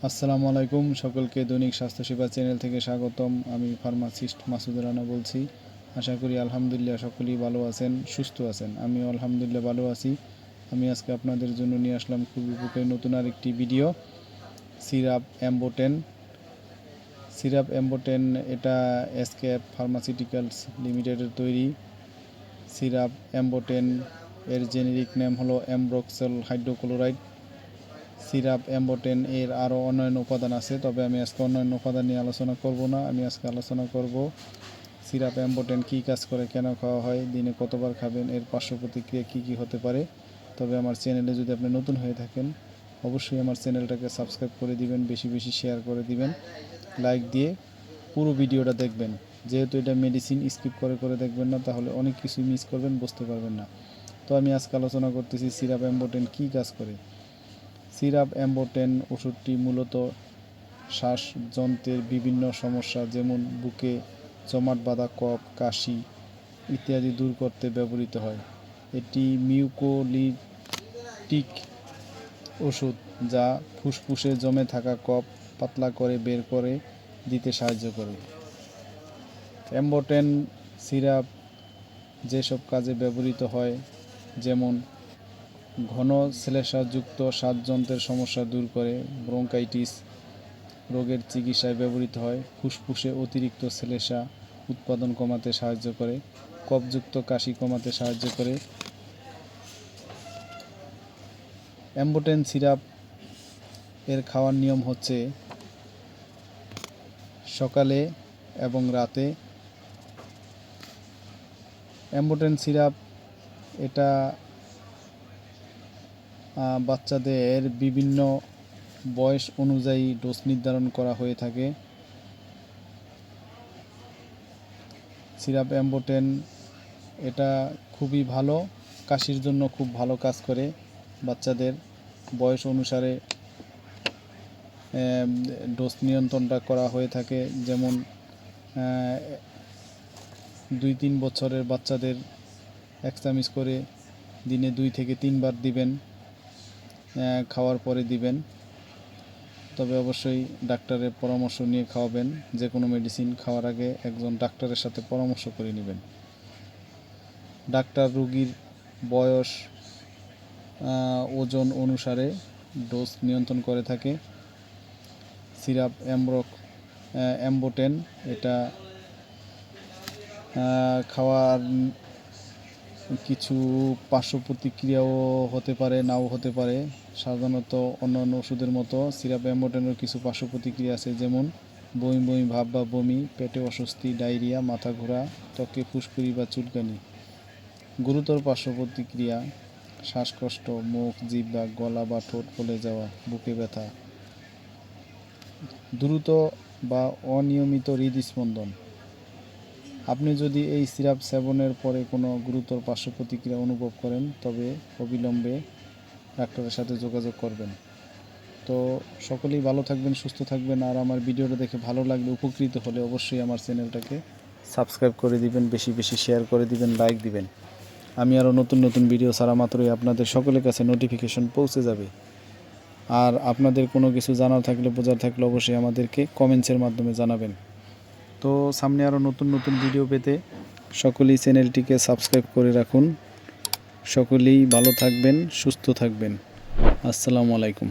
আসসালামু আলাইকুম সকলকে দৈনিক স্বাস্থ্য সেবা চ্যানেল থেকে স্বাগতম। আমি ফার্মাসিস্ট মাসুদ রানা বলছি। আশা করি আলহামদুলিল্লাহ সকলেই ভালো আছেন, সুস্থ আছেন। আমিও আলহামদুলিল্লাহ ভালো আছি। আমি আজকে আপনাদের জন্য নিয়ে আসলাম খুবই উপকারী নতুন আরেকটি ভিডিও। সিরাপ অ্যাম্বোটেন। সিরাপ অ্যাম্বোটেন এটা এসকেএফ ফার্মাসিউটিক্যালস লিমিটেডের তৈরি। সিরাপ অ্যাম্বোটেন এর জেনেরিক নেম হলো অ্যাম্ব্রোক্সেল হাইড্রোক্লোরাইড। সিরাপ অ্যাম্বোটেন এর আরও অন্যান্য উপাদান আছে, তবে আমি আজকে অন্যান্য উপাদান নিয়ে আলোচনা করব না। আমি আজকে আলোচনা করব সিরাপ অ্যাম্বোটেন কী কাজ করে, কেন খাওয়া হয়, দিনে কতবার খাবেন, এর পার্শ্ব প্রতিক্রিয়া কী কী হতে পারে। তবে আমার চ্যানেলে যদি আপনি নতুন হয়ে থাকেন অবশ্যই আমার চ্যানেলটাকে সাবস্ক্রাইব করে দিবেন, বেশি বেশি শেয়ার করে দিবেন, লাইক দিয়ে পুরো ভিডিওটা দেখবেন। যেহেতু এটা মেডিসিন, স্কিপ করে করে দেখবেন না, তাহলে অনেক কিছু মিস করবেন, বুঝতে পারবেন না। তো আমি আজকে আলোচনা করতেছি সিরাপ অ্যাম্বোটেন কী কাজ করে। সিরাপ অ্যাম্বোটেন ওষুধটি মূলত শ্বাসযন্ত্রের বিভিন্ন সমস্যা যেমন বুকে জমাট বাঁধা কফ, কাশি ইত্যাদি দূর করতে ব্যবহৃত হয়। এটি মিউকোলিটিক ওষুধ যা ফুসফুসে জমে থাকা কফ পাতলা করে বের করে দিতে সাহায্য করে। অ্যাম্বোটেন সিরাপ যেসব কাজে ব্যবহৃত হয় যেমন ঘন শ্লেষ্মাযুক্ত শ্বাসযন্ত্রের সমস্যা দূর করে, ব্রঙ্কাইটিস রোগের চিকিৎসায় ব্যবহৃত হয়, ফুসফুসে অতিরিক্ত শ্লেষ্মা উৎপাদন কমাতে সাহায্য করে, কফযুক্ত কাশি কমাতে সাহায্য করে। অ্যাম্বোটেন সিরাপ এর খাওয়ার নিয়ম হচ্ছে সকালে এবং রাতে। অ্যাম্বোটেন সিরাপ এটা বাচ্চাদের বিভিন্ন বয়স অনুযায়ী ডোজ নির্ধারণ করা হয়ে থাকে। সিরাপ অ্যাম্বোটেন এটা খুবই ভালো, কাশির জন্য খুব ভালো কাজ করে। বাচ্চাদের বয়স অনুসারে ডোজ নিয়ন্ত্রণটা করা হয়ে থাকে। যেমন 2-3 বছরের বাচ্চাদের 1 চামচ করে দিনে 2 থেকে 3 বার দিবেন, খাওয়ার পরে দিবেন। তবে অবশ্যই ডাক্তারের পরামর্শ নিয়ে খাওয়াবেন। যে কোনো মেডিসিন খাওয়ার আগে একজন ডাক্তারের সাথে পরামর্শ করে নেবেন। ডাক্তার রোগীর বয়স, ওজন অনুসারে ডোজ নিয়ন্ত্রণ করে থাকে। সিরাপ অ্যাম্বোটেন এটা খাওয়ার কিছু পার্শ্ব প্রতিক্রিয়াও হতে পারে, নাও হতে পারে। সাধারণত অন্যান্য ওষুধের মতো সিরাপ অ্যাম্বোটেনের কিছু পার্শ্ব প্রতিক্রিয়া আছে, যেমন বমি বমি ভাব বা বমি, পেটে অস্বস্তি, ডায়রিয়া, মাথা ঘোরা, ত্বকে ফুসকুড়ি বা চুলকানি। গুরুতর পার্শ্ব প্রতিক্রিয়া শ্বাসকষ্ট, মুখ, জিভ বা গলা বা ঠোঁট ফুলে যাওয়া, বুকে ব্যথা, দ্রুত বা অনিয়মিত হৃদস্পন্দন। আপনি যদি এই সিরাপ সেবনের পরে কোনো গুরুতর পার্শ্ব প্রতিক্রিয়া অনুভব করেন তবে অবিলম্বে ডাক্তারের সাথে যোগাযোগ করবেন। তো সকলেই ভালো থাকবেন, সুস্থ থাকবেন। আর আমার ভিডিওটা দেখে ভালো লাগলে, উপকৃত হলে অবশ্যই আমার চ্যানেলটাকে সাবস্ক্রাইব করে দিবেন, বেশি বেশি শেয়ার করে দিবেন, লাইক দিবেন। আমি আরও নতুন নতুন ভিডিও ছাড়া মাত্রই আপনাদের সকলের কাছে নোটিফিকেশন পৌঁছে যাবে। আর আপনাদের কোনো কিছু জানার থাকলে, বোঝার থাকলে অবশ্যই আমাদেরকে কমেন্টসের মাধ্যমে জানাবেন। তো সামনে আরও নতুন নতুন ভিডিও পেতে সকলেই চ্যানেলটিকে সাবস্ক্রাইব করে রাখুন। সকলেই ভালো থাকবেন, সুস্থ থাকবেন। আসসালামু আলাইকুম।